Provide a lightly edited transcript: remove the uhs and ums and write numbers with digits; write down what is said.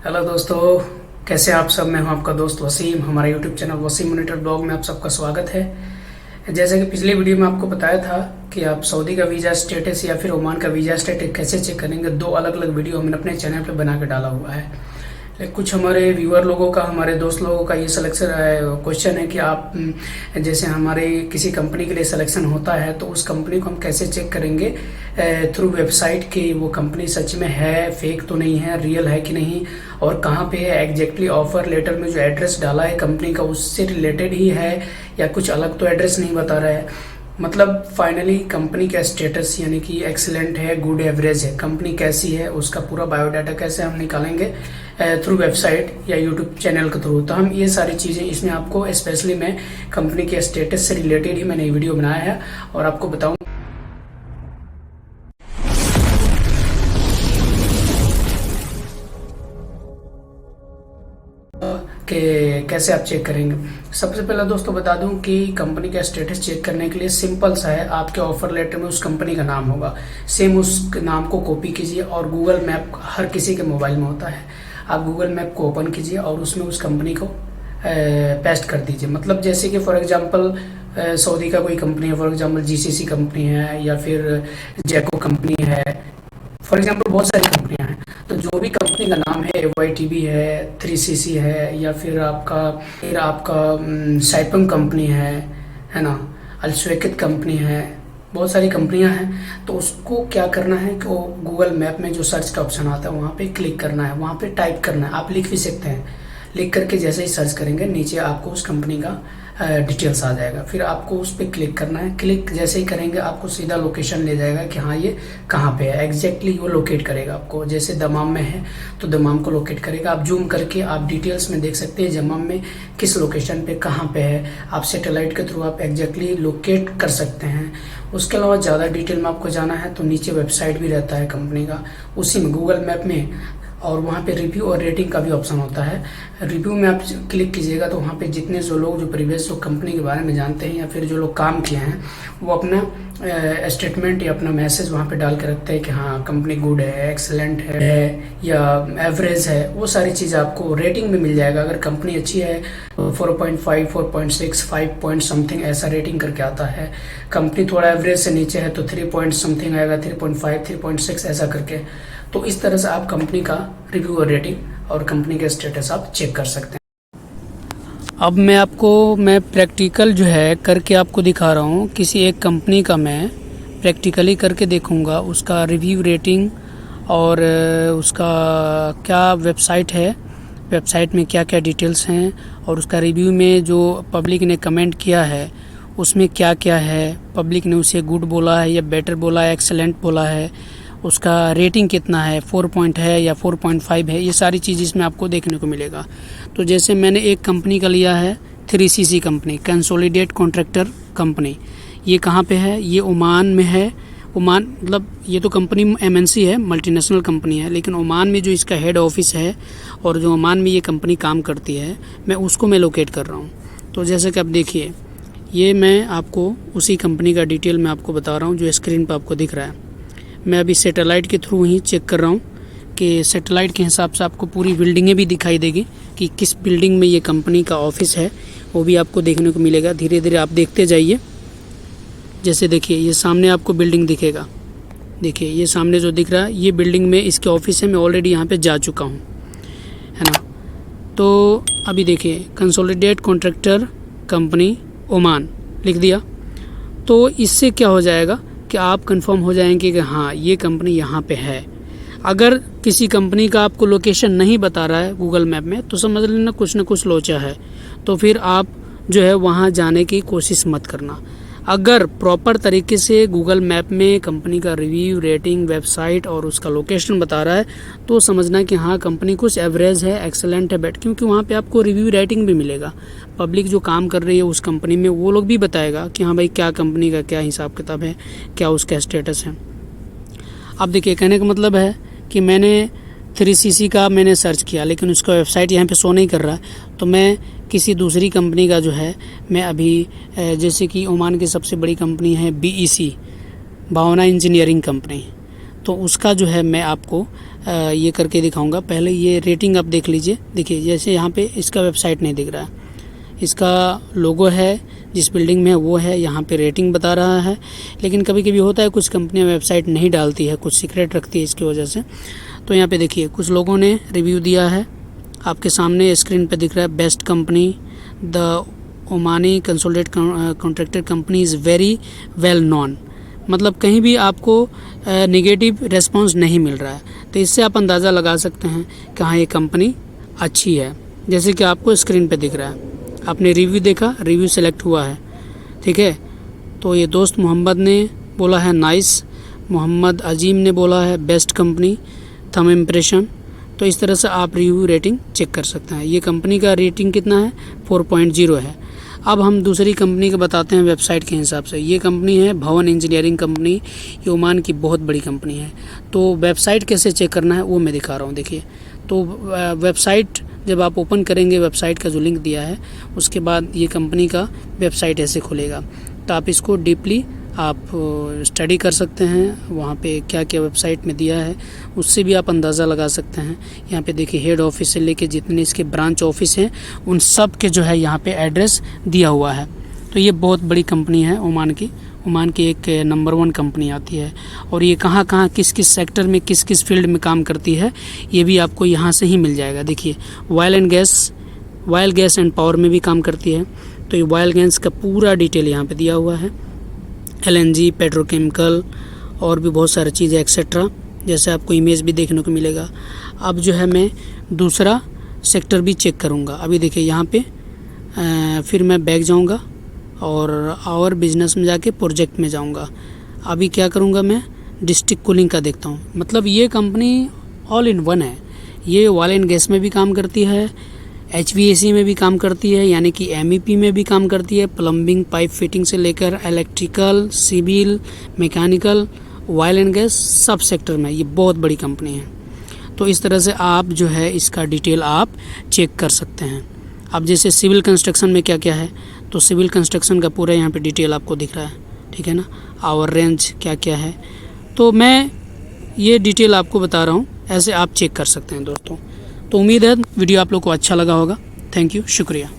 Hello दोस्तों, कैसे आप सब। मैं हूं आपका दोस्त वसीम। हमारा YouTube channel Wasim monitor blog में आप सबका स्वागत है। जैसे कि पिछली वीडियो में आपको बताया था कि आप सऊदी का वीज़ा स्टेटस या फिर ओमान का वीज़ा स्टेटस कैसे चेक करेंगे, दो अलग अलग वीडियो हमने अपने चैनल पर बना के डाला हुआ है। कुछ हमारे व्यूअर लोगों का, हमारे दोस्त लोगों का ये सिलेक्शन क्वेश्चन है कि आप जैसे हमारे किसी कंपनी के लिए सिलेक्शन होता है तो उस कंपनी को हम कैसे चेक करेंगे थ्रू वेबसाइट कि वो कंपनी सच में है, फेक तो नहीं है, रियल है कि नहीं, और कहाँ पे है एग्जैक्टली। ऑफर लेटर में जो एड्रेस डाला है कंपनी का उससे रिलेटेड ही है या कुछ अलग तो एड्रेस नहीं बता रहा है। मतलब फाइनली कंपनी का स्टेटस यानी कि एक्सीलेंट है, गुड एवरेज है, कंपनी कैसी है, उसका पूरा बायोडाटा कैसे हम निकालेंगे थ्रू वेबसाइट या यूट्यूब चैनल के थ्रू। तो हम ये सारी चीज़ें इसमें आपको स्पेशली मैं कंपनी के स्टेटस से रिलेटेड ही मैंने ये वीडियो बनाया है और आपको बताऊँ कि कैसे आप चेक करेंगे। सबसे पहले दोस्तों बता दूं कि कंपनी का स्टेटस चेक करने के लिए सिंपल सा है। आपके ऑफर लेटर में उस कंपनी का नाम होगा, सेम उस नाम को कॉपी कीजिए और गूगल मैप हर किसी के मोबाइल में होता है। आप गूगल मैप को ओपन कीजिए और उसमें उस कंपनी को पेस्ट कर दीजिए। मतलब जैसे कि फॉर एग्जांपल सऊदी का कोई कंपनी है, फॉर एग्जांपल जीसीसी कंपनी है या फिर जैको कंपनी है, फॉर एग्जांपल बहुत सारी कंपनियां हैं। तो जो भी कंपनी का नाम है, वाईटीबी है, 3सीसी है, या फिर आपका साइपम कंपनी है ना, अल्सवेकित कंपनी है, बहुत सारी कंपनियां हैं। तो उसको क्या करना है कि वो गूगल मैप में जो सर्च का ऑप्शन आता है वहाँ पे क्लिक करना है, वहाँ पे टाइप करना है। आप लिख भी सकते हैं, लिख करके जैसे ही सर्च करेंगे नीचे आपको उस कंपनी का डिटेल्स आ जाएगा। फिर आपको उस पर क्लिक करना है। क्लिक जैसे ही करेंगे आपको सीधा लोकेशन ले जाएगा कि हाँ ये कहाँ पे है, एग्जैक्टली वो लोकेट करेगा आपको। जैसे दमाम में है तो दमाम को लोकेट करेगा। आप जूम करके आप डिटेल्स में देख सकते हैं दमाम में किस लोकेशन पे कहाँ पे है। आप सैटेलाइट के थ्रू आप एग्जैक्टली लोकेट कर सकते हैं। उसके अलावा ज़्यादा डिटेल में आपको जाना है तो नीचे वेबसाइट भी रहता है कंपनी का, उसी में गूगल मैप में, और वहाँ पे रिव्यू और रेटिंग का भी ऑप्शन होता है। रिव्यू में आप क्लिक कीजिएगा तो वहाँ पे जितने जो प्रीवियस जो कंपनी के बारे में जानते हैं या फिर जो लोग काम किए हैं वो अपना स्टेटमेंट या अपना मैसेज वहाँ पे डाल के रखते हैं कि हाँ कंपनी गुड है, एक्सेलेंट है या एवरेज है। वो सारी चीज़ आपको रेटिंग में मिल जाएगा। अगर कंपनी अच्छी है 4.5, 4.6, 5 पॉइंट समथिंग ऐसा रेटिंग करके आता है। कंपनी थोड़ा एवरेज से नीचे है तो 3 पॉइंट समथिंग आएगा, 3.5, 3.6 ऐसा करके। तो इस तरह से आप कंपनी का रिव्यू और रेटिंग और कंपनी का स्टेटस आप चेक कर सकते हैं। अब मैं प्रैक्टिकल जो है करके आपको दिखा रहा हूँ। किसी एक कंपनी का मैं प्रैक्टिकली करके देखूँगा, उसका रिव्यू, रेटिंग और उसका क्या वेबसाइट है, वेबसाइट में क्या क्या डिटेल्स हैं, और उसका रिव्यू में जो पब्लिक ने कमेंट किया है उसमें क्या क्या है, पब्लिक ने उसे गुड बोला है या बेटर बोला है, एक्सेलेंट बोला है, उसका रेटिंग कितना है, 4 पॉइंट है या 4.5 है, ये सारी चीज़ इसमें आपको देखने को मिलेगा। तो जैसे मैंने एक कंपनी का लिया है 3सीसी कंपनी, कंसोलिडेट कॉन्ट्रैक्टर कंपनी। ये कहाँ पे है? ये ओमान में है। ओमान मतलब ये तो कंपनी एमएनसी है, मल्टीनेशनल कंपनी है, लेकिन ओमान में जो इसका हेड ऑफिस है और जो ओमान में ये कंपनी काम करती है मैं लोकेट कर रहा हूँ। तो जैसे कि आप देखिए, ये मैं आपको उसी कंपनी का डिटेल मैं आपको बता रहा हूँ जो स्क्रीन पर आपको दिख रहा है। मैं अभी सैटेलाइट के थ्रू ही चेक कर रहा हूँ कि सैटेलाइट के हिसाब से आपको पूरी बिल्डिंगें भी दिखाई देगी कि किस बिल्डिंग में ये कंपनी का ऑफिस है, वो भी आपको देखने को मिलेगा। धीरे धीरे आप देखते जाइए। जैसे देखिए ये सामने आपको बिल्डिंग दिखेगा, देखिए ये सामने जो दिख रहा है ये बिल्डिंग में इसके ऑफिस है। मैं ऑलरेडी यहाँ पे जा चुका हूँ, है ना। तो अभी देखिए कंसोलिडेट कॉन्ट्रैक्टर कंपनी ओमान लिख दिया। तो इससे क्या हो जाएगा कि आप कंफर्म हो जाएंगे कि हाँ ये कंपनी यहाँ पे है। अगर किसी कंपनी का आपको लोकेशन नहीं बता रहा है गूगल मैप में तो समझ लेना कुछ न कुछ लोचा है। तो फिर आप जो है वहाँ जाने की कोशिश मत करना। अगर प्रॉपर तरीके से गूगल मैप में कंपनी का रिव्यू, रेटिंग, वेबसाइट और उसका लोकेशन बता रहा है तो समझना कि हाँ कंपनी कुछ एवरेज है, एक्सेलेंट है, बेट, क्योंकि वहाँ पे आपको रिव्यू, रेटिंग भी मिलेगा। पब्लिक जो काम कर रही है उस कंपनी में वो लोग भी बताएगा कि हाँ भाई क्या कंपनी का क्या हिसाब किताब है, क्या उसका स्टेटस है। अब देखिए कहने का मतलब है कि मैंने 3सीसी का मैंने सर्च किया लेकिन उसका वेबसाइट यहाँ पे शो नहीं कर रहा है। तो मैं किसी दूसरी कंपनी का जो है मैं अभी जैसे कि ओमान की सबसे बड़ी कंपनी है BEC, भावना इंजीनियरिंग कंपनी, तो उसका जो है मैं आपको ये करके दिखाऊंगा। पहले ये रेटिंग आप देख लीजिए। देखिए जैसे यहाँ पे इसका वेबसाइट नहीं दिख रहा है, इसका लोगो है जिस बिल्डिंग में वो है, यहाँ पे रेटिंग बता रहा है। लेकिन कभी कभी होता है कुछ कंपनियां वेबसाइट नहीं डालती है, कुछ सीक्रेट रखती है इसकी वजह से। तो यहाँ पे देखिए कुछ लोगों ने रिव्यू दिया है, आपके सामने स्क्रीन पे दिख रहा है। Best company, the Omani consolidate contractor company is very well known. मतलब कहीं भी आपको नेगेटिव रेस्पॉन्स नहीं मिल रहा है, तो इससे आप अंदाज़ा लगा सकते हैं कि हाँ ये कंपनी अच्छी है। जैसे कि आपको स्क्रीन पे दिख रहा है, आपने रिव्यू देखा, रिव्यू सेलेक्ट हुआ है, ठीक है। तो ये दोस्त मोहम्मद ने बोला है नाइस, मोहम्मद अजीम ने बोला है बेस्ट कंपनी, थम इम्प्रेशन। तो इस तरह से आप रिव्यू रेटिंग चेक कर सकते हैं। ये कंपनी का रेटिंग कितना है, 4.0 है। अब हम दूसरी कंपनी का बताते हैं वेबसाइट के हिसाब से। ये कंपनी है भवन इंजीनियरिंग कंपनी, ये ओमान की बहुत बड़ी कंपनी है। तो वेबसाइट कैसे चेक करना है वो मैं दिखा रहा हूँ। देखिए तो वेबसाइट जब आप ओपन करेंगे, वेबसाइट का जो लिंक दिया है उसके बाद ये कंपनी का वेबसाइट ऐसे खुलेगा। तो आप इसको डीपली आप स्टडी कर सकते हैं, वहाँ पे क्या क्या वेबसाइट में दिया है उससे भी आप अंदाज़ा लगा सकते हैं। यहाँ पे देखिए हेड ऑफिस से लेके जितने इसके ब्रांच ऑफिस हैं उन सब के जो है यहाँ पे एड्रेस दिया हुआ है। तो ये बहुत बड़ी कंपनी है ओमान की, ओमान की एक नंबर 1 कंपनी आती है। और ये कहाँ कहाँ किस किस सेक्टर में किस किस फील्ड में काम करती है ये भी आपको यहाँ से ही मिल जाएगा। देखिए ऑयल गैस एंड पावर में भी काम करती है। तो ये ऑयल गैस का पूरा डिटेल यहाँ पे दिया हुआ है, LNG, पेट्रोकेमिकल और भी बहुत सारी चीज़ें एक्सेट्रा, जैसे आपको इमेज भी देखने को मिलेगा। अब जो है मैं दूसरा सेक्टर भी चेक करूँगा। अभी देखिए यहाँ पे फिर मैं बैक जाऊँगा और बिजनेस में जाके प्रोजेक्ट में जाऊँगा। अभी क्या करूँगा, मैं डिस्ट्रिक्ट कूलिंग का देखता हूँ। मतलब ये कंपनी ऑल इन वन है, ये ऑयल एंड गैस में भी काम करती है, HVAC में भी काम करती है, यानी कि MEP में भी काम करती है, प्लम्बिंग पाइप फिटिंग से लेकर electrical, civil, mechanical, oil and gas सब सेक्टर में ये बहुत बड़ी कंपनी है। तो इस तरह से आप जो है इसका डिटेल आप चेक कर सकते हैं। अब जैसे सिविल कंस्ट्रक्शन में क्या क्या है, तो सिविल कंस्ट्रक्शन का पूरा यहाँ पे डिटेल आपको दिख रहा है, ठीक है ना। आवर रेंज क्या क्या है, तो मैं ये डिटेल आपको बता रहा हूँ, ऐसे आप चेक कर सकते हैं दोस्तों। तो उम्मीद है वीडियो आप लोग को अच्छा लगा होगा। थैंक यू, शुक्रिया।